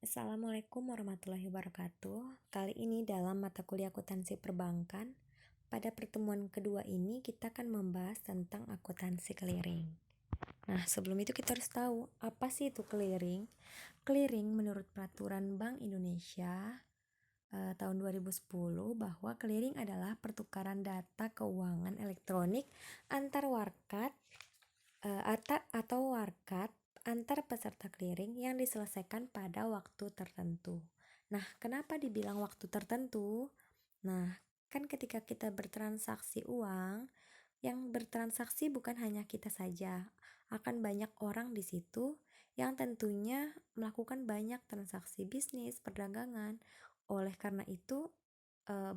Assalamualaikum warahmatullahi wabarakatuh. Kali ini dalam mata kuliah akuntansi perbankan, pada pertemuan kedua ini kita akan membahas tentang akuntansi clearing. Nah, sebelum itu kita harus tahu apa sih itu clearing. Clearing menurut peraturan Bank Indonesia tahun 2010 bahwa clearing adalah pertukaran data keuangan elektronik antar warkat atau warkat antar peserta clearing yang diselesaikan pada waktu tertentu. Nah, kenapa dibilang waktu tertentu? Nah, kan ketika kita bertransaksi uang, yang bertransaksi bukan hanya kita saja, akan banyak orang di situ yang tentunya melakukan banyak transaksi bisnis, perdagangan. Oleh karena itu,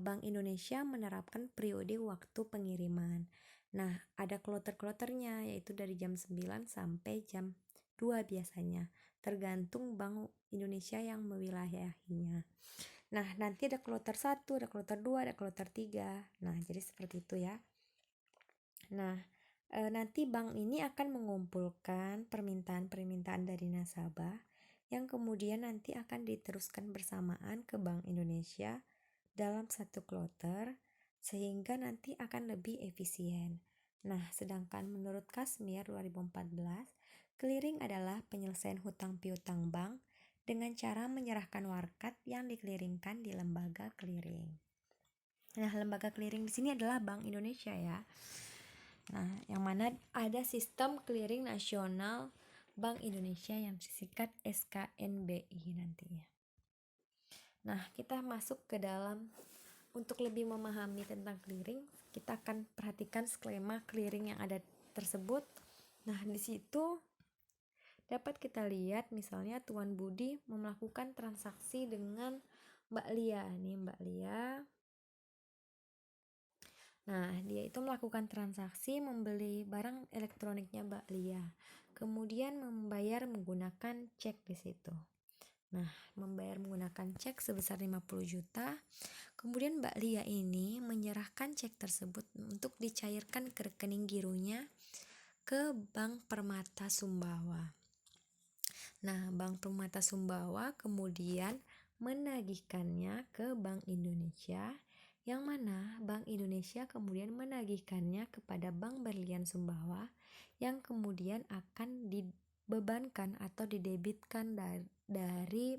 Bank Indonesia menerapkan periode waktu pengiriman. Nah, ada kloter-kloternya, yaitu dari jam 9 sampai jam 2 biasanya, tergantung Bank Indonesia yang mewilayahinya. Nah, nanti ada kloter 1, ada kloter 2, ada kloter 3. Nah, jadi seperti itu ya. Nah, nanti bank ini akan mengumpulkan permintaan-permintaan dari nasabah yang kemudian nanti akan diteruskan bersamaan ke Bank Indonesia dalam satu kloter sehingga nanti akan lebih efisien. Nah, sedangkan menurut Kasmir 2014, clearing adalah penyelesaian hutang piutang bank dengan cara menyerahkan warkat yang dikeliringkan di lembaga clearing. Nah, lembaga clearing di sini adalah Bank Indonesia ya. Nah, yang mana ada sistem clearing nasional Bank Indonesia yang disingkat SKNBI nantinya. Nah, kita masuk ke dalam. Untuk lebih memahami tentang clearing, kita akan perhatikan skema clearing yang ada tersebut. Nah, di situ dapat kita lihat misalnya Tuan Budi melakukan transaksi dengan Mbak Lia. Nih Mbak Lia. Nah, dia itu melakukan transaksi membeli barang elektroniknya Mbak Lia. Kemudian membayar menggunakan cek di situ. Nah, membayar menggunakan cek sebesar 50 juta. Kemudian Mbak Lia ini menyerahkan cek tersebut untuk dicairkan ke rekening gironya ke Bank Permata Sumbawa. Nah, Bank Permata Sumbawa kemudian menagihkannya ke Bank Indonesia, yang mana Bank Indonesia kemudian menagihkannya kepada Bank Berlian Sumbawa, yang kemudian akan dibebankan atau didebitkan dari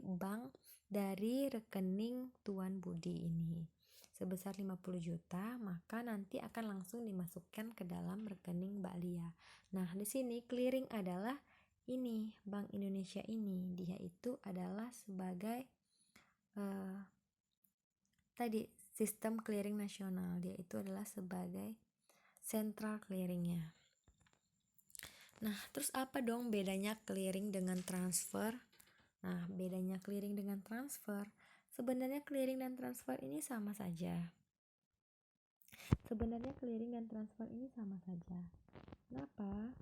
rekening Tuan Budi ini sebesar 50 juta, maka nanti akan langsung dimasukkan ke dalam rekening Mbak Lia. Nah, di sini clearing adalah ini Bank Indonesia ini, dia itu adalah sebagai tadi sistem clearing nasional, dia itu adalah sebagai central clearingnya. Nah, terus apa dong bedanya clearing dengan transfer? Nah, bedanya clearing dengan transfer, sebenarnya clearing dan transfer ini sama saja. Kenapa?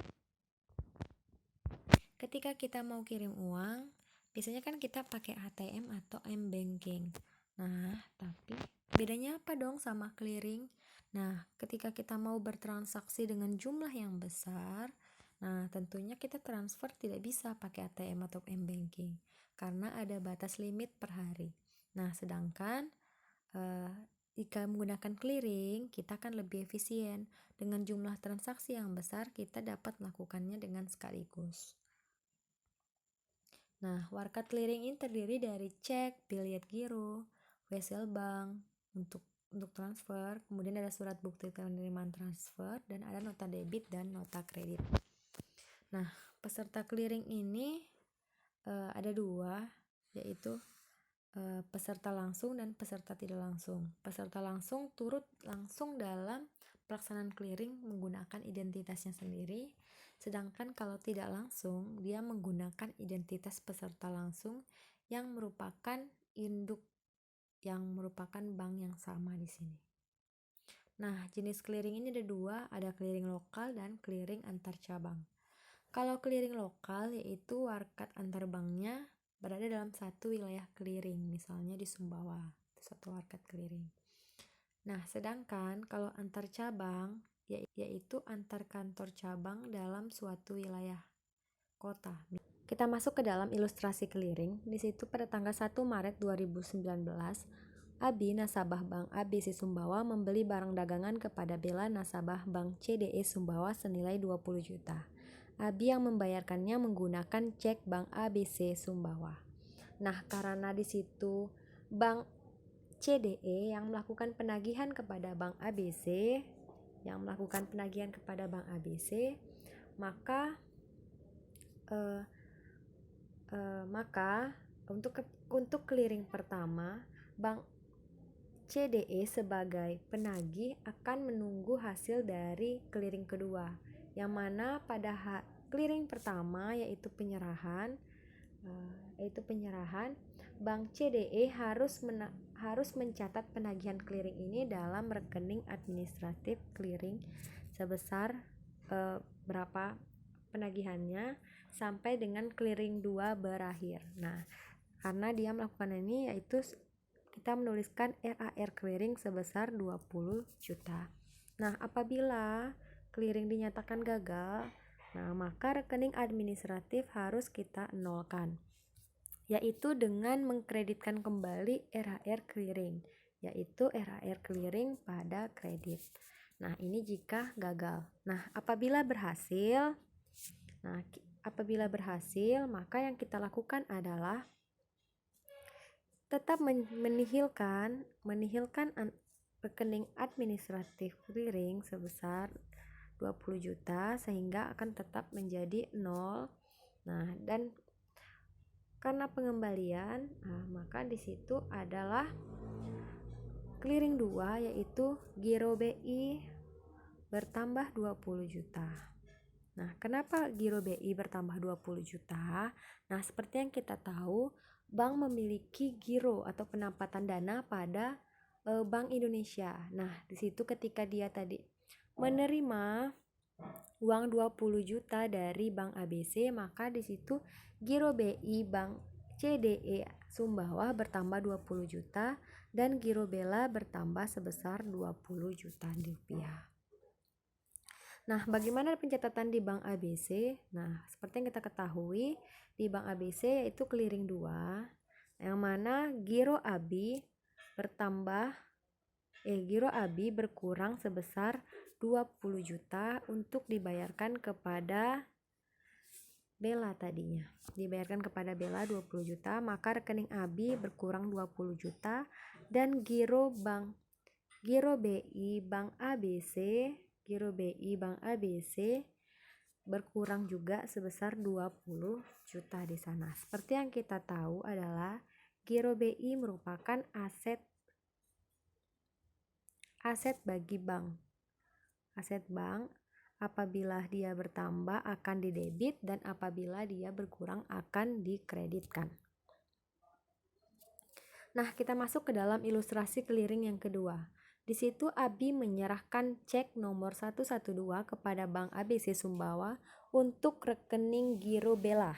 Ketika kita mau kirim uang, biasanya kan kita pakai ATM atau M-Banking. Nah, tapi bedanya apa dong sama clearing? Nah, ketika kita mau bertransaksi dengan jumlah yang besar, nah tentunya kita transfer tidak bisa pakai ATM atau M-Banking karena ada batas limit per hari. Nah, sedangkan jika menggunakan clearing, kita akan lebih efisien. Dengan jumlah transaksi yang besar, kita dapat melakukannya dengan sekaligus. Nah, warkat clearing ini terdiri dari cek, biljet giro, wesel bank untuk transfer, kemudian ada surat bukti penerimaan transfer, dan ada nota debit dan nota kredit. Nah, peserta clearing ini ada dua, yaitu peserta langsung dan peserta tidak langsung. Peserta langsung turut langsung dalam pelaksanaan clearing menggunakan identitasnya sendiri, sedangkan kalau tidak langsung, dia menggunakan identitas peserta langsung yang merupakan induk, yang merupakan bank yang sama di sini. Nah, jenis clearing ini ada dua, ada clearing lokal dan clearing antar cabang. Kalau clearing lokal yaitu warkat antar banknya berada dalam satu wilayah clearing, misalnya di Sumbawa, satu warkat clearing. Nah, sedangkan kalau antar cabang yaitu antar kantor cabang dalam suatu wilayah kota. kita masuk ke dalam ilustrasi clearing. Di situ pada tanggal 1 Maret 2019, Abi, nasabah Bank ABC Sumbawa, membeli barang dagangan kepada Bella, nasabah Bank CDE Sumbawa senilai 20 juta. Abi yang membayarkannya menggunakan cek Bank ABC Sumbawa. Nah, karena di situ Bank CDE yang melakukan penagihan kepada Bank ABC, maka untuk clearing pertama, Bank CDE sebagai penagih akan menunggu hasil dari clearing kedua, yang mana pada clearing pertama yaitu penyerahan, Bank CDE harus mencatat penagihan clearing ini dalam rekening administratif clearing sebesar berapa penagihannya sampai dengan clearing 2 berakhir. Nah, karena dia melakukan ini, yaitu kita menuliskan RAR clearing sebesar 20 juta. Nah, apabila clearing dinyatakan gagal, maka rekening administratif harus kita nolkan, yaitu dengan mengkreditkan kembali RAR clearing, yaitu RAR clearing pada kredit. Nah, ini jika gagal. Nah, apabila berhasil, maka yang kita lakukan adalah tetap menihilkan rekening administratif clearing sebesar 20 juta sehingga akan tetap menjadi 0. Nah, dan karena pengembalian, maka di situ adalah clearing 2, yaitu giro BI bertambah 20 juta. Nah, kenapa giro BI bertambah 20 juta? Nah, seperti yang kita tahu, bank memiliki giro atau penempatan dana pada Bank Indonesia. Nah, di situ ketika dia tadi menerima uang 20 juta dari Bank ABC, maka di situ giro BI Bank CDE Sumbawa bertambah 20 juta dan giro Bella bertambah sebesar 20 juta rupiah. Nah, bagaimana pencatatan di Bank ABC? Nah, seperti yang kita ketahui, di Bank ABC yaitu clearing 2, yang mana giro ABI berkurang sebesar 20 juta untuk dibayarkan kepada Bella tadinya. Dibayarkan kepada Bella 20 juta, maka rekening ABI berkurang 20 juta dan giro BI Bank ABC berkurang juga sebesar 20 juta di sana. Seperti yang kita tahu adalah giro BI merupakan aset bagi bank. Aset bank, apabila dia bertambah akan didebit dan apabila dia berkurang akan dikreditkan. Nah, kita masuk ke dalam ilustrasi clearing yang kedua. Di situ Abi menyerahkan cek nomor 112 kepada Bank ABC Sumbawa untuk rekening giro Bella,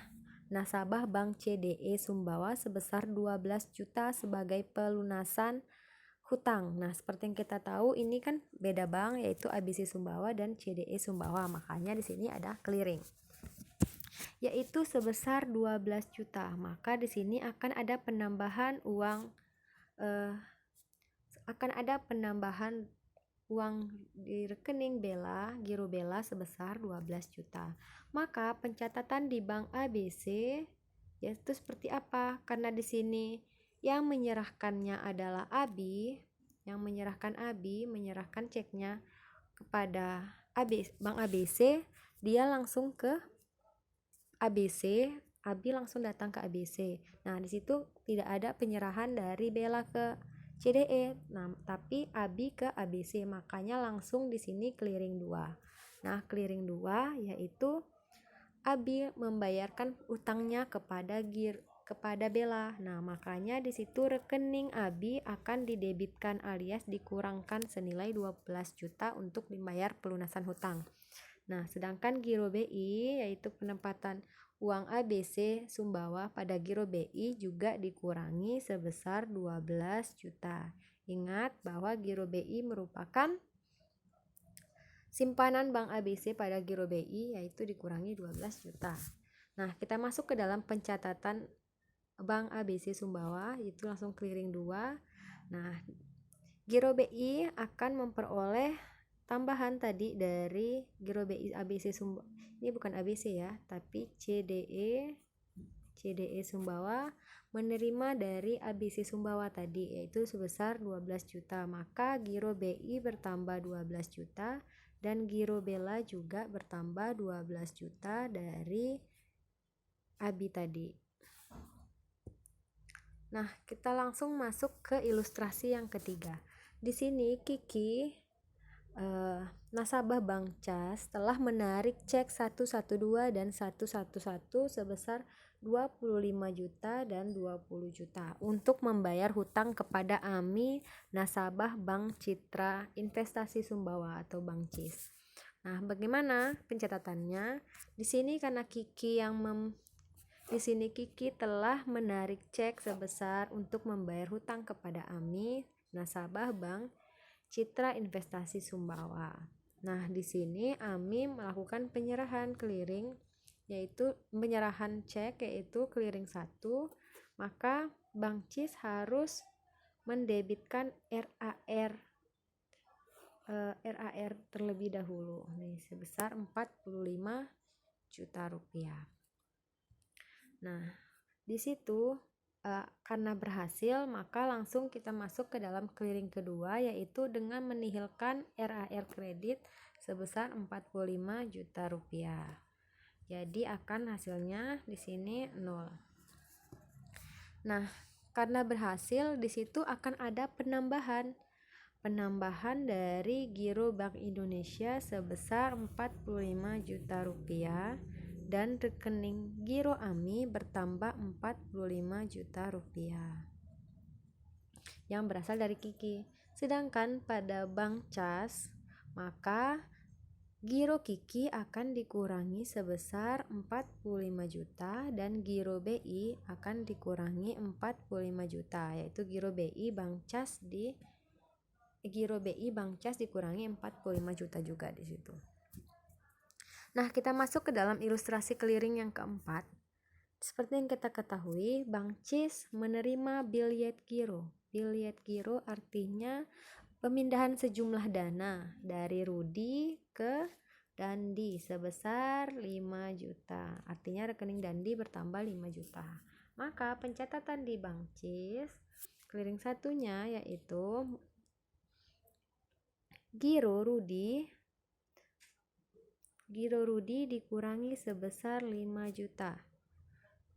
nasabah Bank CDE Sumbawa sebesar 12 juta sebagai pelunasan hutang. Nah, seperti yang kita tahu ini kan beda bank, yaitu ABC Sumbawa dan CDE Sumbawa. Makanya di sini ada clearing, yaitu sebesar 12 juta. Maka di sini akan ada penambahan uang di rekening Bella, giro Bella sebesar 12 juta. Maka pencatatan di Bank ABC yaitu seperti apa? Karena di sini yang menyerahkannya adalah Abi, menyerahkan ceknya kepada Bank ABC, dia langsung ke ABC, Abi langsung datang ke ABC. Nah, di situ tidak ada penyerahan dari Bella ke CDE. Nah, tapi Abi ke ABC, makanya langsung di sini clearing 2. Nah, clearing 2 yaitu Abi membayarkan utangnya kepada Bella. Nah, makanya di situ rekening Abi akan didebitkan alias dikurangkan senilai 12 juta untuk dibayar pelunasan hutang. Nah, sedangkan giro BI yaitu penempatan uang ABC Sumbawa pada giro BI juga dikurangi sebesar 12 juta. Ingat bahwa giro BI merupakan simpanan Bank ABC pada giro BI, yaitu dikurangi 12 juta. Nah, kita masuk ke dalam pencatatan Bank ABC Sumbawa, itu langsung clearing 2. Nah, Giro BI akan memperoleh tambahan tadi dari Giro BI ABC Sumbawa. Ini bukan ABC ya, tapi CDE Sumbawa menerima dari ABC Sumbawa tadi, yaitu sebesar 12 juta. Maka Giro BI bertambah 12 juta dan Giro Bella juga bertambah 12 juta dari ABI tadi. Nah, kita langsung masuk ke ilustrasi yang ketiga. Di sini Kiki, nasabah Bank Cas, telah menarik cek 112 dan 111 sebesar 25 juta dan 20 juta untuk membayar hutang kepada AMI nasabah Bank Citra Investasi Sumbawa atau Bank CIS. Nah, bagaimana pencatatannya? Di sini karena Di sini Kiki telah menarik cek sebesar untuk membayar hutang kepada AMI nasabah Bank Citra Investasi Sumbawa. Nah, di sini AMI melakukan penyerahan clearing, yaitu penyerahan cek yaitu clearing 1, maka Bank CIS harus mendebitkan RAR terlebih dahulu nih sebesar 45 juta rupiah. Nah, di situ karena berhasil, maka langsung kita masuk ke dalam clearing kedua, yaitu dengan menihilkan RAR kredit sebesar 45 juta rupiah. Jadi akan hasilnya di sini 0. Nah, karena berhasil, di situ akan ada penambahan dari Giro Bank Indonesia sebesar 45 juta rupiah. Dan rekening Giro AMI bertambah 45 juta rupiah yang berasal dari Kiki. Sedangkan pada Bank Cas, maka Giro Kiki akan dikurangi sebesar 45 juta dan Giro BI akan dikurangi 45 juta, yaitu Giro BI Bank Cas dikurangi 45 juta juga di situ. Nah, kita masuk ke dalam ilustrasi clearing yang keempat. Seperti yang kita ketahui, Bank CIS menerima billiet giro. Billiet giro artinya pemindahan sejumlah dana dari Rudi ke Dandi sebesar 5 juta. Artinya rekening Dandi bertambah 5 juta. Maka pencatatan di Bank CIS, clearing satunya yaitu Giro Rudi dikurangi sebesar 5 juta.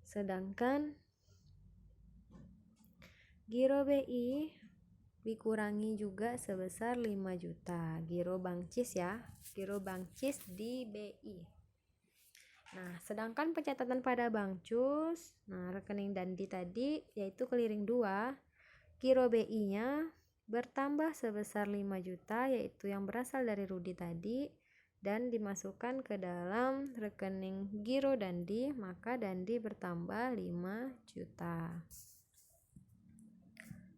Sedangkan Giro BI dikurangi juga sebesar 5 juta. Giro Bank CIS ya. Giro Bank CIS di BI. Nah, sedangkan pencatatan pada Bank CUS, rekening Dandi tadi yaitu clearing 2, Giro BI-nya bertambah sebesar 5 juta yaitu yang berasal dari Rudi tadi dan dimasukkan ke dalam rekening Giro Dandi, maka Dandi bertambah 5 juta.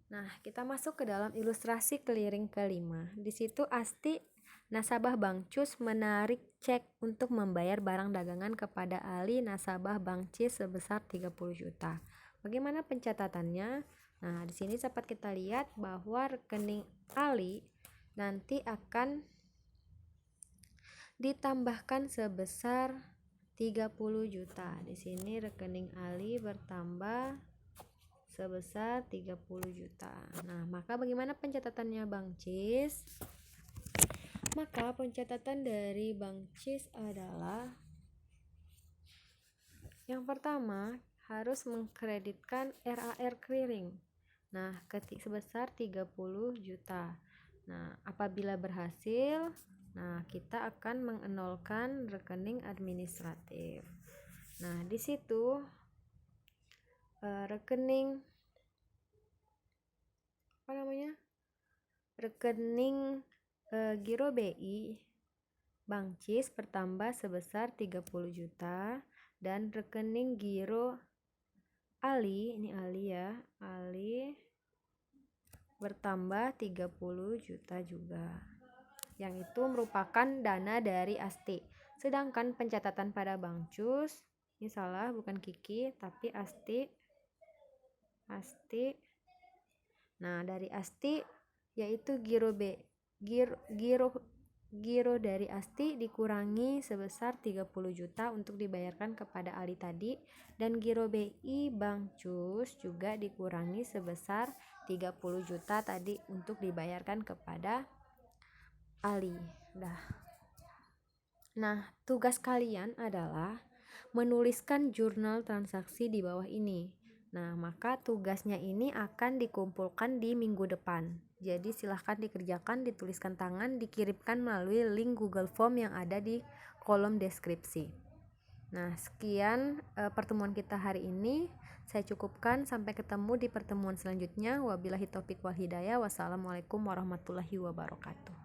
Nah, kita masuk ke dalam ilustrasi clearing kelima. Di situ Asti, nasabah Bank CUS, menarik cek untuk membayar barang dagangan kepada Ali, nasabah Bank CIS sebesar 30 juta. Bagaimana pencatatannya? Nah, di sini dapat kita lihat bahwa rekening Ali nanti akan ditambahkan sebesar 30 juta. Di sini rekening Ali bertambah sebesar 30 juta. Nah, maka bagaimana pencatatannya Bank CIS? Maka pencatatan dari Bank CIS adalah yang pertama harus mengkreditkan RAR clearing. Nah, sebesar 30 juta. Nah, apabila berhasil, kita akan mengenolkan rekening administratif. Nah, di situ rekening Giro BI Bank CIS bertambah sebesar 30 juta dan rekening Giro Ali, ini Ali ya, Ali bertambah 30 juta juga, yang itu merupakan dana dari Asti. Sedangkan pencatatan pada Bank CUS Ini salah, bukan Kiki, tapi Asti. Nah, dari Asti yaitu giro dari Asti dikurangi sebesar 30 juta untuk dibayarkan kepada Ali tadi, dan giro BI Bang Cus juga dikurangi sebesar 30 juta tadi untuk dibayarkan kepada Ali. Nah, tugas kalian adalah menuliskan jurnal transaksi di bawah ini. Nah, maka tugasnya ini akan dikumpulkan di minggu depan. Jadi silahkan dikerjakan, dituliskan tangan, dikirimkan melalui link Google Form yang ada di kolom deskripsi. Nah, sekian pertemuan kita hari ini. Saya cukupkan, sampai ketemu di pertemuan selanjutnya. Wabillahi taufik wal hidayah. Wassalamualaikum warahmatullahi wabarakatuh.